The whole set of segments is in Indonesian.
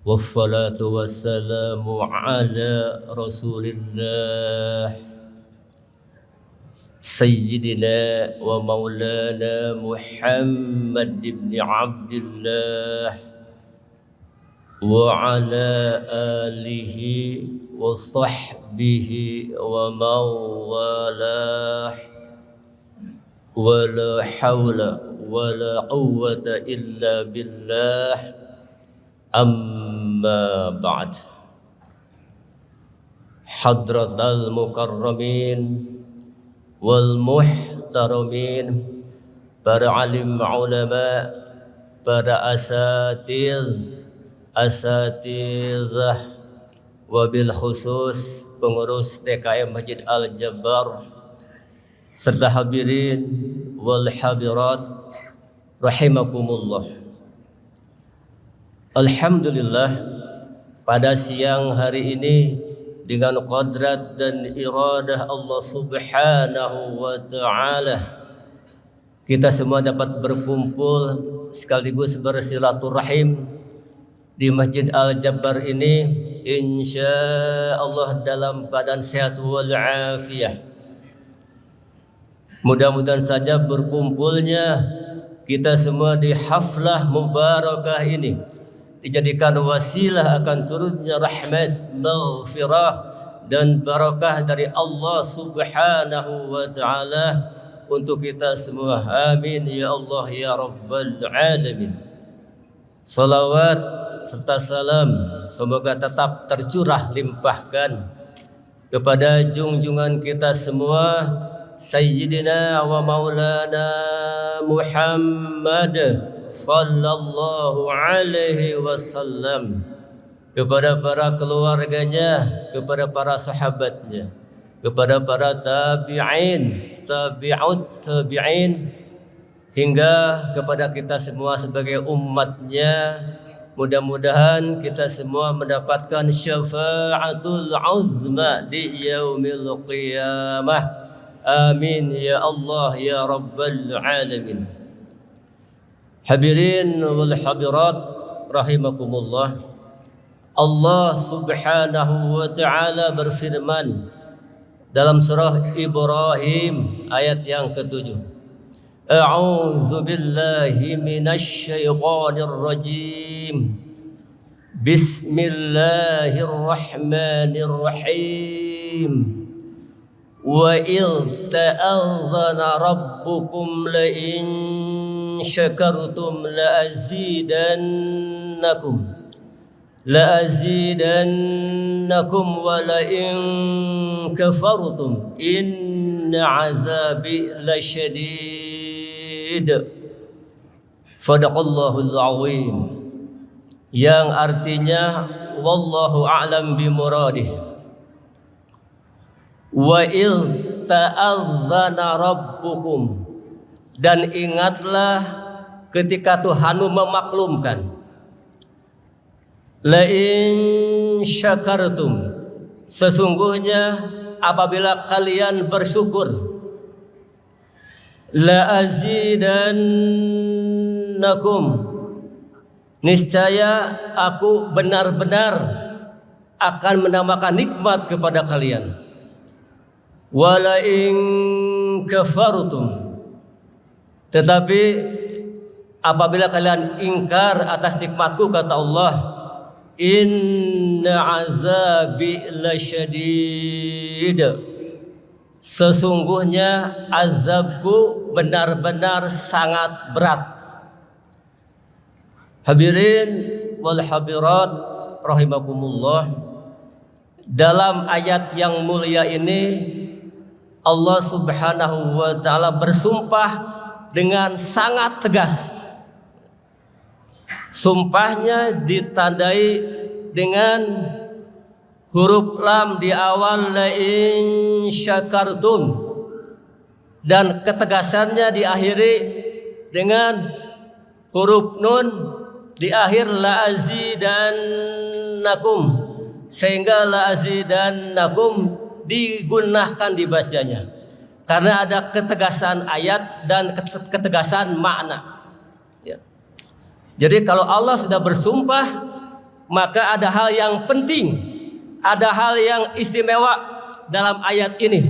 والصلاة والسلام على رسول الله سيدنا ومولانا محمد بن عبد الله وعلى آله وصحبه ومن والاه ولا حول ولا قوة إلا بالله أما بعد. حضرة المكرمين والmuhtaramin, para alim ulama, para asatizah, wabil khusus pengurus TKM Masjid Al-Jabbar, serta hadirin wal hadirat rahimakumullah. Alhamdulillah, pada siang hari ini dengan qadrat dan iradah Allah Subhanahu wa ta'ala, kita semua dapat berkumpul sekaligus bersilaturahim di Masjid Al-Jabbar ini, insya Allah dalam keadaan sehat wal afiyah. Mudah-mudahan saja berkumpulnya kita semua di haflah mubarakah ini dijadikan wasilah akan turunnya rahmat, maghfirah dan barakah dari Allah Subhanahu wa ta'ala untuk kita semua. Amin ya Allah ya Rabbal alamin. Salawat serta salam semoga tetap tercurah limpahkan kepada junjungan kita semua Sayyidina wa Maulana Muhammad sallallahu alaihi wasallam, kepada para keluarganya, kepada para sahabatnya, kepada para tabi'in, tabi'ut tabi'in, hingga kepada kita semua sebagai umatnya. Mudah-mudahan kita semua mendapatkan syafa'atul uzma di yaumil qiyamah. Amin ya Allah ya Rabbal alamin. Hadirin wal hadirat rahimakumullah. Allah Subhanahu wa ta'ala berfirman dalam surah Ibrahim ayat yang ke-7. A'udzu billahi minasy syaithanir rajim. Bismillahirrahmanirrahim. Wa idh ta'adhana rabbukum la in syakartum la'azidannakum wa la in kafartum inna azabi lasyadid. Sadaqallahul azim, yang artinya wallahu a'lam bimuradih. Wa idh ta'adhana rabbukum, dan ingatlah ketika Tuhanmu memaklumkan, la in syakartum, sesungguhnya apabila kalian bersyukur, la azidannakum, niscaya aku benar-benar akan menambahkan nikmat kepada kalian. Wa la in kafartum, tetapi apabila kalian ingkar atas nikmatku, kata Allah, inna azabi lasyadid, sesungguhnya azabku benar-benar sangat berat. Hadirin wal hadirat rahimakumullah, dalam ayat yang mulia ini Allah Subhanahu wa ta'ala bersumpah dengan sangat tegas. Sumpahnya ditandai dengan huruf lam di awal, la in syakartum, dan ketegasannya diakhiri dengan huruf nun di akhir, la azidannakum, sehingga la azidannakum digunakan dibacanya karena ada ketegasan ayat dan ketegasan makna. Ya. Jadi kalau Allah sudah bersumpah, maka ada hal yang penting, ada hal yang istimewa dalam ayat ini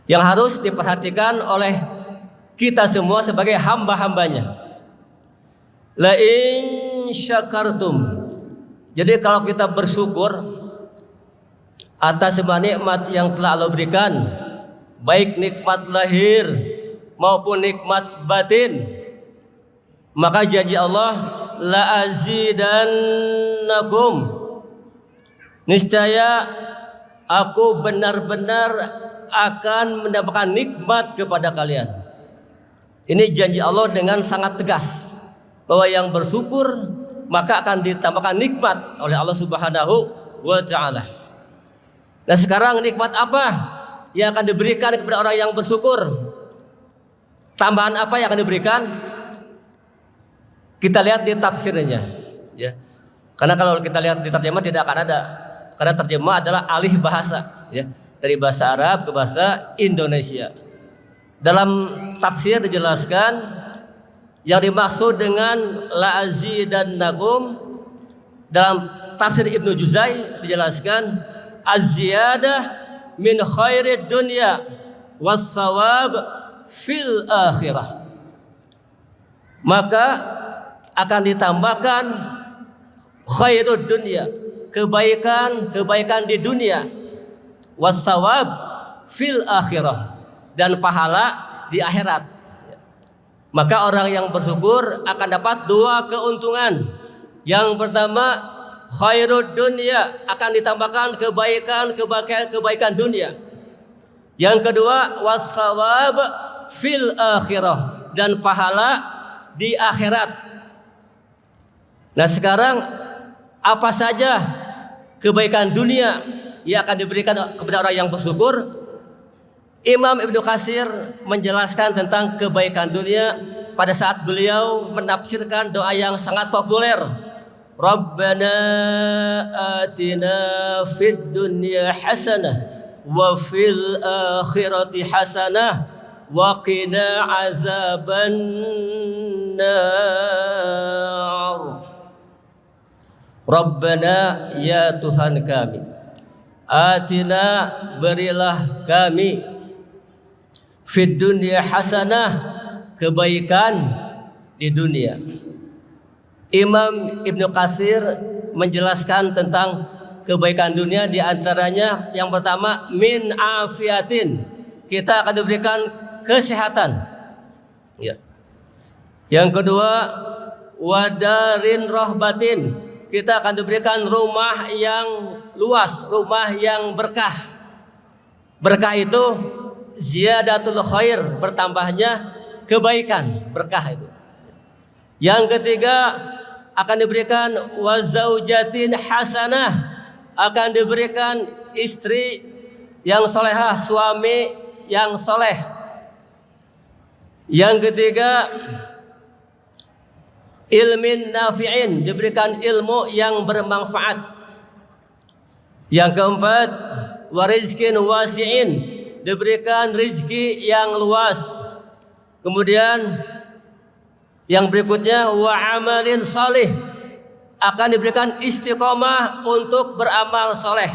yang harus diperhatikan oleh kita semua sebagai hamba-hambanya. La in syakartum. Jadi kalau kita bersyukur atas semua nikmat yang telah Allah berikan, baik nikmat lahir maupun nikmat batin, maka janji Allah, la azidannakum, niscaya aku benar-benar akan mendapatkan nikmat kepada kalian. Ini janji Allah dengan sangat tegas bahwa yang bersyukur maka akan ditambahkan nikmat oleh Allah Subhanahu wa taala. Nah, sekarang nikmat apa yang akan diberikan kepada orang yang bersyukur? Tambahan apa yang akan diberikan? Kita lihat di tafsirnya, ya. Karena kalau kita lihat di terjemah tidak akan ada. Karena terjemah adalah alih bahasa, ya. Dari bahasa Arab ke bahasa Indonesia. Dalam tafsir dijelaskan yang dimaksud dengan la azidannakum, dalam tafsir Ibnu Juzai dijelaskan az-ziyadah min khairid dunya was sawab fil akhirah. Maka akan ditambahkan khairud dunya, kebaikan di dunia, was sawab fil akhirah, dan pahala di akhirat. Maka orang yang bersyukur akan dapat dua keuntungan. Yang pertama, khairud dunya, akan ditambahkan kebaikan dunia. Yang kedua, wassawab fil akhirah, dan pahala di akhirat. Nah, sekarang apa saja kebaikan dunia yang akan diberikan kepada orang yang bersyukur? Imam Ibnu Katsir menjelaskan tentang kebaikan dunia pada saat beliau menafsirkan doa yang sangat populer. Rabbana atina fid dunya hasanah wa fil akhirati hasanah wa qina azaban nar. Rabbana, ya Tuhan kami, atina, berilah kami, fid dunya hasanah, kebaikan di dunia. Imam Ibnu Katsir menjelaskan tentang kebaikan dunia, di antaranya yang pertama min afiatin, kita akan diberikan kesehatan, ya. Yang kedua wadarin rohbatin, kita akan diberikan rumah yang luas, rumah yang berkah. Berkah itu ziyadatul khair, bertambahnya kebaikan, berkah itu. Yang ketiga akan diberikan wazaujatin hasanah, akan diberikan istri yang solehah, suami yang soleh. Yang ketiga ilmin nafi'in, diberikan ilmu yang bermanfaat. Yang keempat warizkin wasi'in, diberikan rezeki yang luas. Kemudian yang berikutnya wa amalin salih, akan diberikan istiqomah untuk beramal soleh.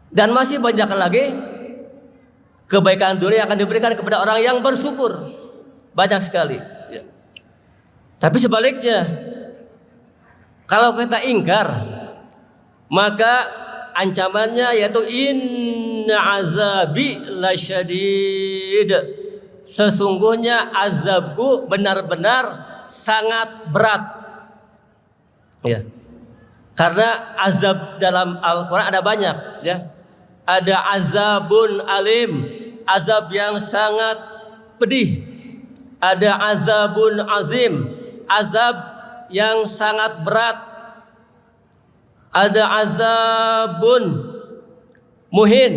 Dan masih banyak lagi kebaikan dunia yang akan diberikan kepada orang yang bersyukur, banyak sekali, ya. Tapi sebaliknya, kalau kita ingkar, maka ancamannya yaitu inna azabi lasyadid, sesungguhnya azabku benar-benar sangat berat, ya. Karena azab dalam Al-Quran ada banyak, ya. Ada azabun alim, azab yang sangat pedih. Ada azabun azim, azab yang sangat berat. Ada azabun muhin,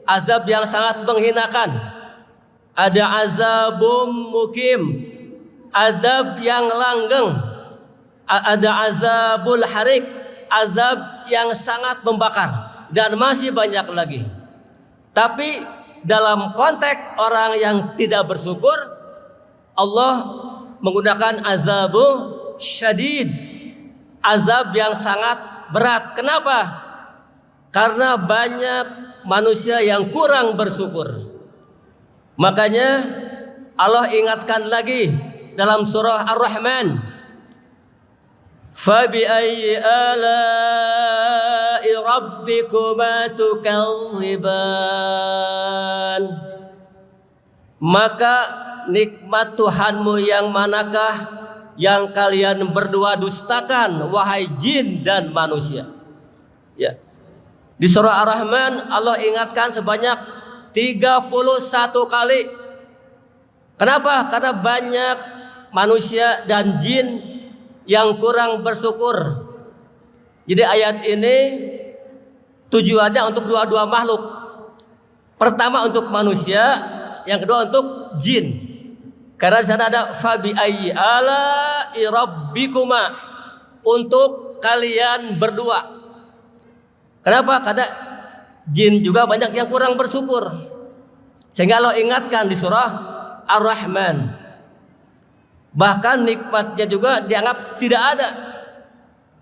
azab yang sangat menghinakan. Ada azabum mukim, azab yang langgeng. Ada azabul harik, azab yang sangat membakar, dan masih banyak lagi. Tapi dalam konteks orang yang tidak bersyukur, Allah menggunakan azabu syadid, azab yang sangat berat. Kenapa? Karena banyak manusia yang kurang bersyukur. Makanya Allah ingatkan lagi dalam surah Ar-Rahman, Fabi ayyi ala'i rabbikuma tukadziban. Maka nikmat Tuhanmu yang manakah yang kalian berdua dustakan, wahai jin dan manusia? Ya. Di surah Ar-Rahman Allah ingatkan sebanyak 31 kali. Kenapa? Karena banyak manusia dan jin yang kurang bersyukur. Jadi ayat ini tujuannya untuk dua-dua makhluk. Pertama untuk manusia, yang kedua untuk jin. Karena di sana ada fabi ayyi ala'i rabbikuma, untuk kalian berdua. Kenapa? Karena jin juga banyak yang kurang bersyukur. Sehingga Allah ingatkan di surah Ar-Rahman. Bahkan nikmatnya juga dianggap tidak ada.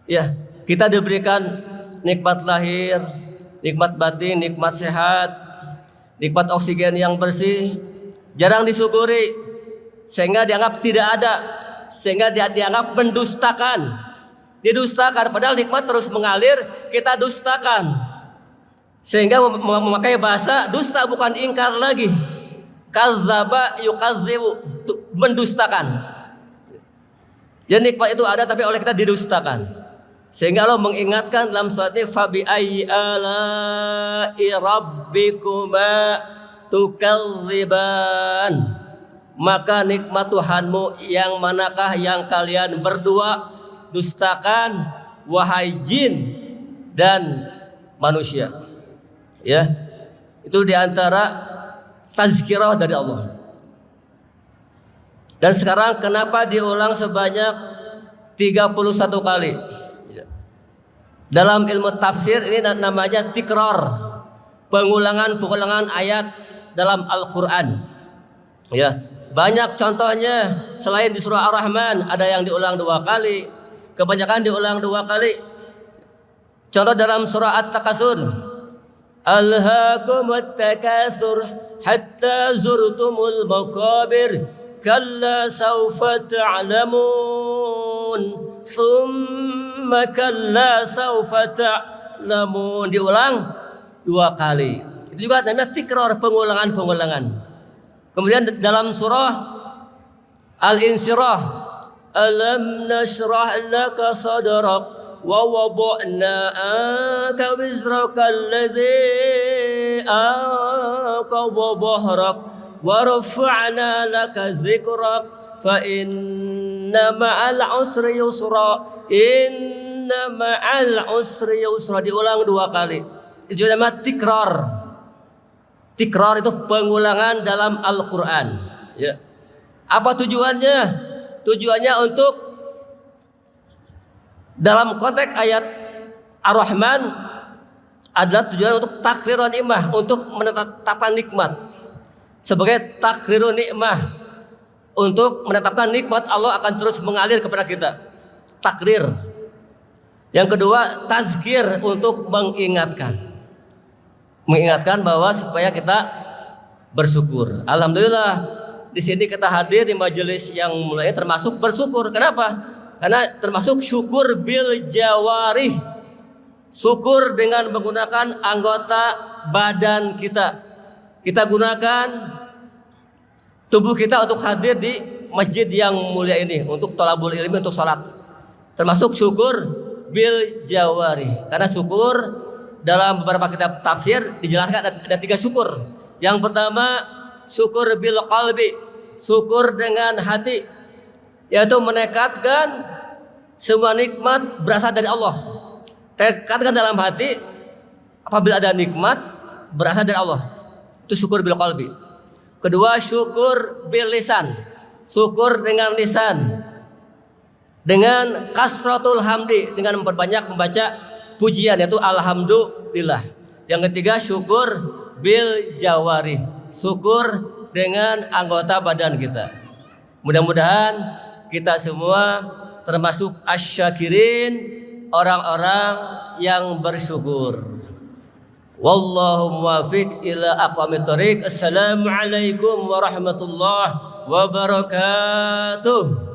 Ya, kita diberikan nikmat lahir, nikmat batin, nikmat sehat, nikmat oksigen yang bersih, jarang disyukuri, sehingga dianggap tidak ada, sehingga dianggap mendustakan. Didustakan, padahal nikmat terus mengalir, kita dustakan. Sehingga memakai bahasa dusta bukan ingkar lagi. Kadzaba yukadzibu, mendustakan. Jadi nikmat itu ada tapi oleh kita didustakan. Sehingga Allah mengingatkan dalam surat ini, fabi ayyi ala'i rabbikuma tukadziban. Maka nikmat Tuhanmu yang manakah yang kalian berdua dustakan, wahai jin dan manusia. Ya. Itu diantara tazkirah dari Allah. Dan sekarang kenapa diulang sebanyak 31 kali? Dalam ilmu tafsir ini namanya tikrar, pengulangan ayat dalam Al-Quran. Ya, banyak contohnya. Selain di surah Ar-Rahman ada yang diulang 2 kali, kebanyakan diulang 2 kali. Contoh dalam surah At-Takasur, Alhaakumut takatsur hatta zurtumul maqabir kalla sawfa ta'lamun summa kalla sawfa ta'lamun. Diulang 2 kali. Itu juga namanya tikrar, pengulangan. Kemudian dalam surah Al-Insyirah, alam nashrah laka sadrak wa wada'na anka wizraka alladhi anqadha dhahrak wa rafa'na laka zikrak fa inna ma'al usri yusra, inna ma'al usri yusra. Diulang 2 kali. Itu namanya tikrar. Tikrar itu pengulangan dalam Al-Quran. Ya. Apa tujuannya? Tujuannya untuk dalam konteks ayat Ar-Rahman adalah tujuan untuk takrirun nikmah, untuk menetapkan nikmat. Sebagai takrirun nikmah, untuk menetapkan nikmat Allah akan terus mengalir kepada kita. Takrir. Yang kedua, tazkir, untuk mengingatkan bahwa supaya kita bersyukur. Alhamdulillah di sini kita hadir di majelis yang mulai termasuk bersyukur. Kenapa? Karena termasuk syukur bil jawarih, syukur dengan menggunakan anggota badan kita. Kita gunakan tubuh kita untuk hadir di masjid yang mulia ini, untuk thalabul ilmi, untuk salat. Termasuk syukur bil jawarih. Karena syukur dalam beberapa kitab tafsir dijelaskan ada 3 syukur. Yang pertama syukur bil qalbi, syukur dengan hati, yaitu menekatkan semua nikmat berasal dari Allah. Tekadkan dalam hati apabila ada nikmat berasal dari Allah. Itu syukur bil qalbi. Kedua syukur bil lisan, syukur dengan lisan, dengan kasratul hamdi, dengan memperbanyak membaca pujian, yaitu alhamdulillah. Yang ketiga syukur bil jawari, syukur dengan anggota badan kita. Mudah-mudahan kita semua termasuk asyakirin, orang-orang yang bersyukur. Wallahu muwaffiq ila aqwamit thoriq. Assalamualaikum warahmatullahi wabarakatuh.